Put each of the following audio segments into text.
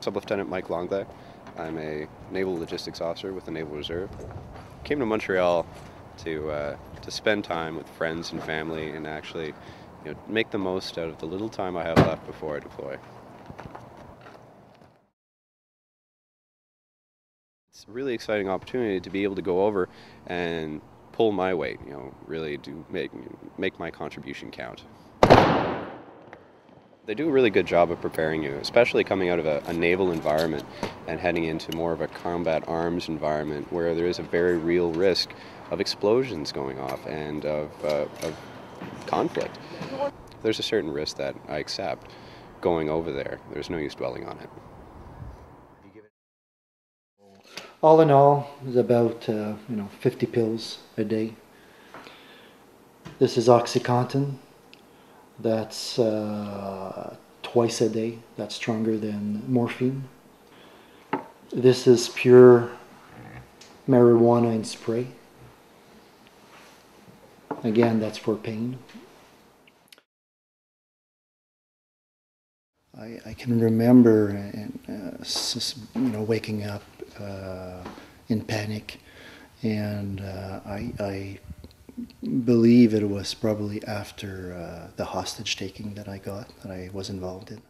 Sub-Lieutenant Mike Longley. I'm a Naval Logistics Officer with the Naval Reserve. Came to Montreal to spend time with friends and family and actually make the most out of the little time I have left before I deploy. It's a really exciting opportunity to be able to go over and pull my weight, really do make my contribution count. They do a really good job of preparing you, especially coming out of a naval environment and heading into more of a combat arms environment where there is a very real risk of explosions going off and of conflict. There's a certain risk that I accept going over there. There's no use dwelling on it. All in all, it's about 50 pills a day. This is OxyContin. That's twice a day. That's stronger than morphine. This is pure marijuana in spray. Again, that's for pain. I can remember waking up in panic, and I believe it was probably after the hostage taking that I was involved in.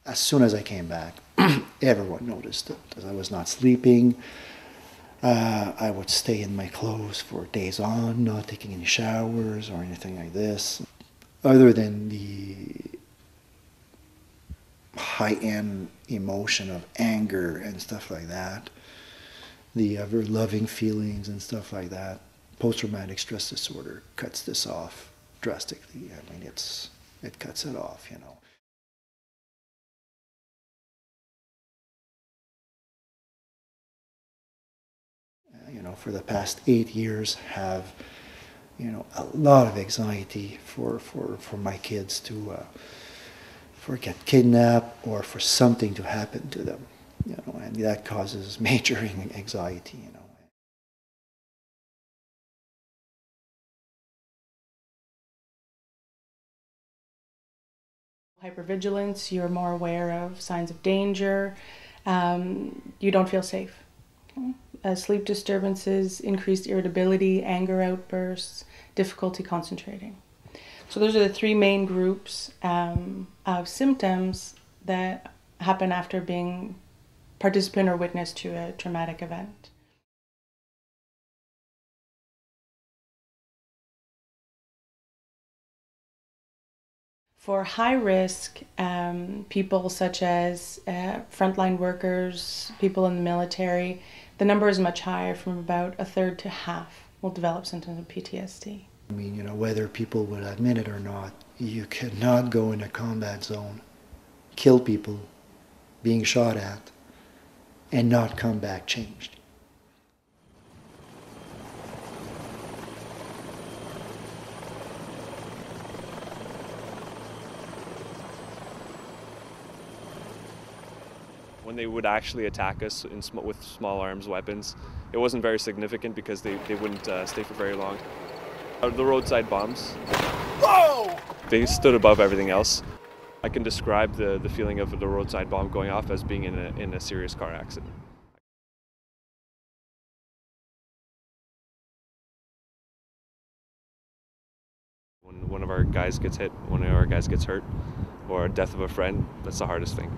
As soon as I came back, everyone noticed it, because I was not sleeping. I would stay in my clothes for days on, not taking any showers or anything like this. Other than the high-end emotion of anger and stuff like that, the ever-loving feelings and stuff like that, post-traumatic stress disorder cuts this off drastically. I mean, it cuts it off, For the past 8 years have, a lot of anxiety for my kids to get kidnapped or for something to happen to them, and that causes major anxiety, Hypervigilance, you're more aware of signs of danger, you don't feel safe. Sleep disturbances, increased irritability, anger outbursts, difficulty concentrating. So those are the three main groups of symptoms that happen after being participant or witness to a traumatic event. For high risk, people such as frontline workers, people in the military, the number is much higher, from about a third to half will develop symptoms of PTSD. I mean, whether people would admit it or not, you cannot go in a combat zone, kill people, being shot at, and not come back changed. When they would actually attack us with small arms weapons, it wasn't very significant because they wouldn't stay for very long. The roadside bombs, they stood above everything else. I can describe the feeling of the roadside bomb going off as being in a serious car accident. When one of our guys gets hit, one of our guys gets hurt, or death of a friend, that's the hardest thing.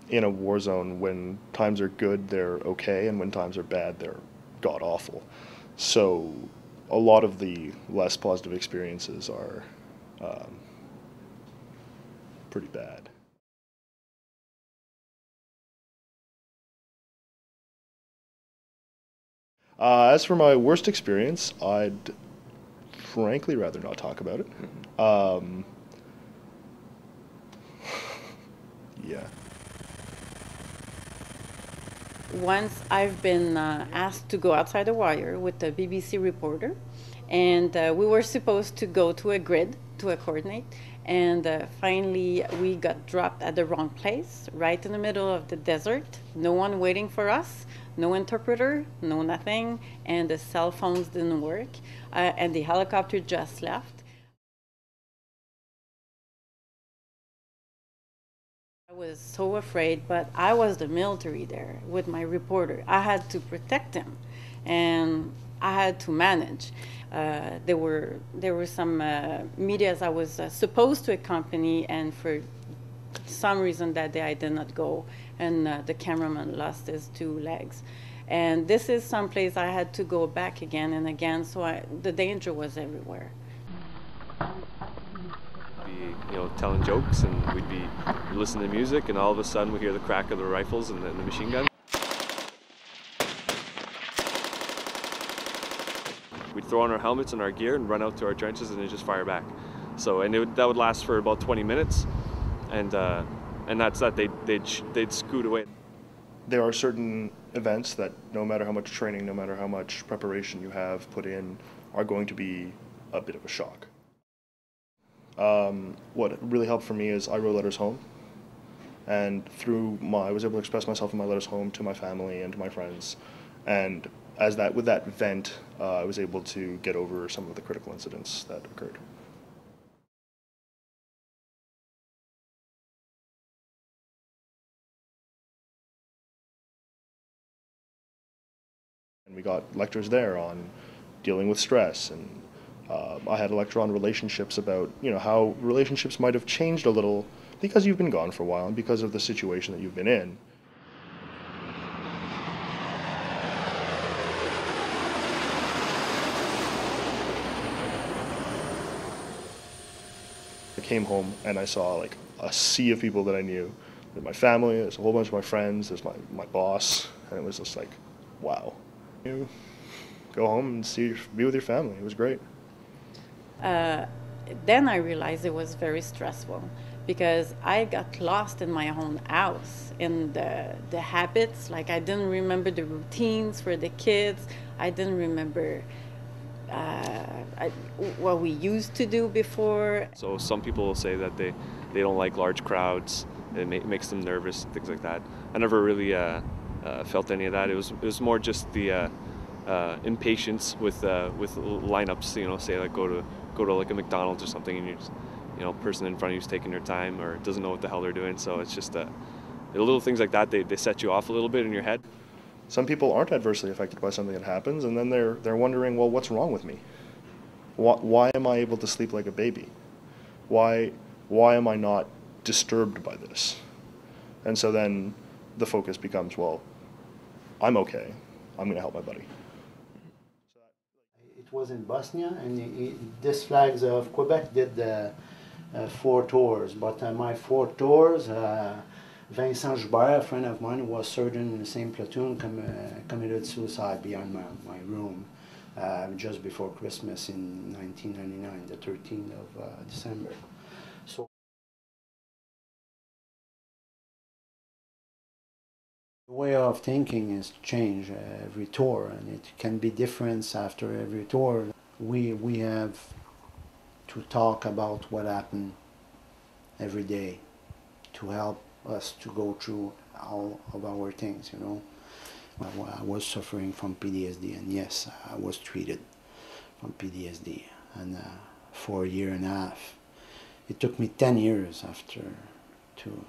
In a war zone, when times are good, they're okay, and when times are bad, they're god-awful. So a lot of the less positive experiences are pretty bad. As for my worst experience, I'd frankly rather not talk about it. Yeah. Once I've been asked to go outside the wire with a BBC reporter, and we were supposed to go to a grid, to a coordinate, and finally we got dropped at the wrong place, right in the middle of the desert, no one waiting for us, no interpreter, no nothing, and the cell phones didn't work, and the helicopter just left. Was so afraid, but I was the military there with my reporter. I had to protect him, and I had to manage. There were some medias I was supposed to accompany, and for some reason that day I did not go, and the cameraman lost his two legs. And this is someplace I had to go back again and again, so the danger was everywhere. Telling jokes, and we'd be listening to music, and all of a sudden we hear the crack of the rifles and the machine gun. We'd throw on our helmets and our gear and run out to our trenches and then just fire back. So, and that would last for about 20 minutes, and that's that. They'd scoot away. There are certain events that no matter how much training, no matter how much preparation you have put in, are going to be a bit of a shock. What really helped for me is I wrote letters home, and I was able to express myself in my letters home to my family and to my friends, and with that vent, I was able to get over some of the critical incidents that occurred. And we got lectures there on dealing with stress, and I had a lecture on relationships about how relationships might have changed a little because you've been gone for a while and because of the situation that you've been in. I came home and I saw like a sea of people that I knew. There's my family, there's a whole bunch of my friends, there's my boss, and it was just like, wow. You go home and be with your family. It was great. Then I realized it was very stressful because I got lost in my own house, in the habits. Like, I didn't remember the routines for the kids. I didn't remember what we used to do before. So some people will say that they don't like large crowds. It makes them nervous, things like that. I never really felt any of that. It was more just the impatience with lineups. Say like go to like a McDonald's or something, and person in front of you is taking their time or doesn't know what the hell they're doing. So it's just the little things like that. They set you off a little bit in your head. Some people aren't adversely affected by something that happens, and then they're wondering, well, what's wrong with me? Why am I able to sleep like a baby? Why am I not disturbed by this? And so then the focus becomes, well, I'm okay. I'm going to help my buddy. It was in Bosnia, and this flags of Quebec did the 4 tours. But my 4 tours, Vincent Joubert, a friend of mine who was surgeon in the same platoon, committed suicide behind my room just before Christmas in 1999, the 13th of December. So the way of thinking is changed every tour, and it can be different after every tour. We have to talk about what happened every day to help us to go through all of our things, I was suffering from PTSD, and yes, I was treated from PTSD, and for a year and a half. It took me 10 years after to...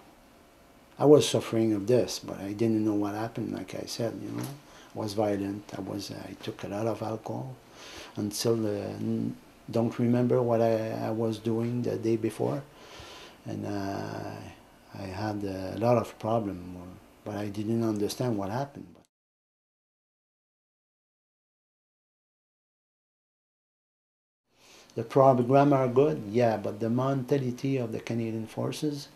I was suffering of this, but I didn't know what happened. Like I said, I was violent. I took a lot of alcohol until don't remember what I was doing the day before, and I had a lot of problems, but I didn't understand what happened. The program are good, yeah, but the mentality of the Canadian Forces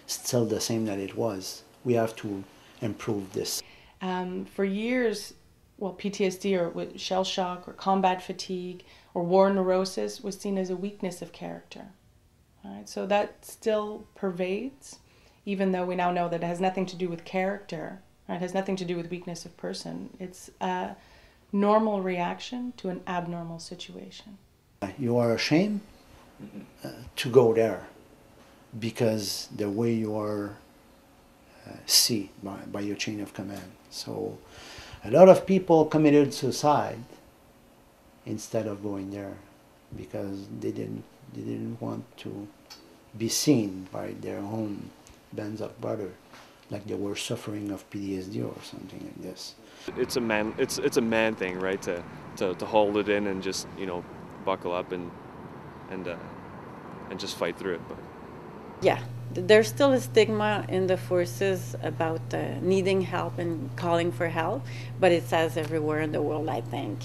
still the same that it was. We have to improve this. For years, PTSD or shell shock or combat fatigue or war neurosis was seen as a weakness of character. Right? So that still pervades, even though we now know that it has nothing to do with character. Right? It has nothing to do with weakness of person. It's a normal reaction to an abnormal situation. You are ashamed to go there, because the way you are seen by your chain of command. So a lot of people committed suicide instead of going there because they didn't want to be seen by their own bands of brothers, like they were suffering of PTSD or something like this. It's a man thing, right? To hold it in and just buckle up and just fight through it. But yeah, there's still a stigma in the forces about needing help and calling for help, but it's as everywhere in the world, I think.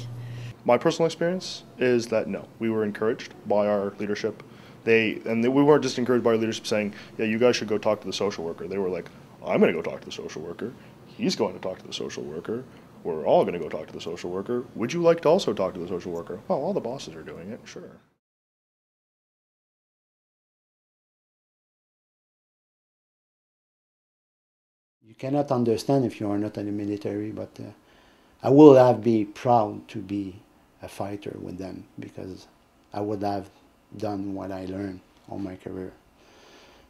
My personal experience is that no, we were encouraged by our leadership. We weren't just encouraged by our leadership saying, yeah, you guys should go talk to the social worker. They were like, I'm going to go talk to the social worker. He's going to talk to the social worker. We're all going to go talk to the social worker. Would you like to also talk to the social worker? Well, all the bosses are doing it, sure. You cannot understand if you are not in the military, but I will have been proud to be a fighter with them because I would have done what I learned all my career.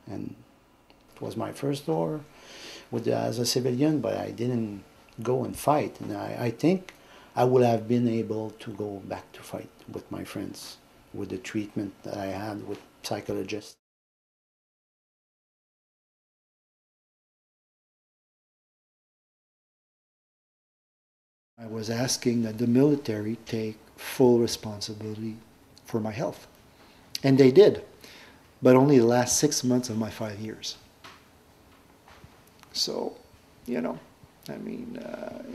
And it was my first war as a civilian, but I didn't go and fight. And I think I would have been able to go back to fight with my friends, with the treatment that I had with psychologists. I was asking that the military take full responsibility for my health. And they did, but only the last 6 months of my 5 years. So, I mean,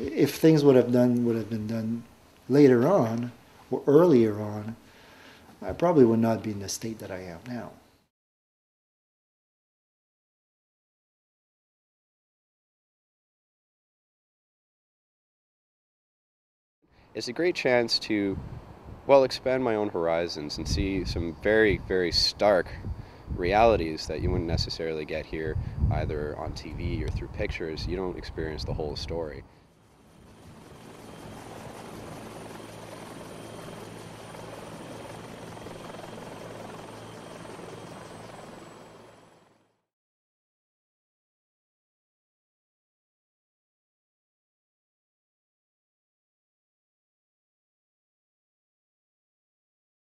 if things would have been done later on or earlier on, I probably would not be in the state that I am now. It's a great chance to, well, expand my own horizons and see some very, very stark realities that you wouldn't necessarily get here either on TV or through pictures. You don't experience the whole story.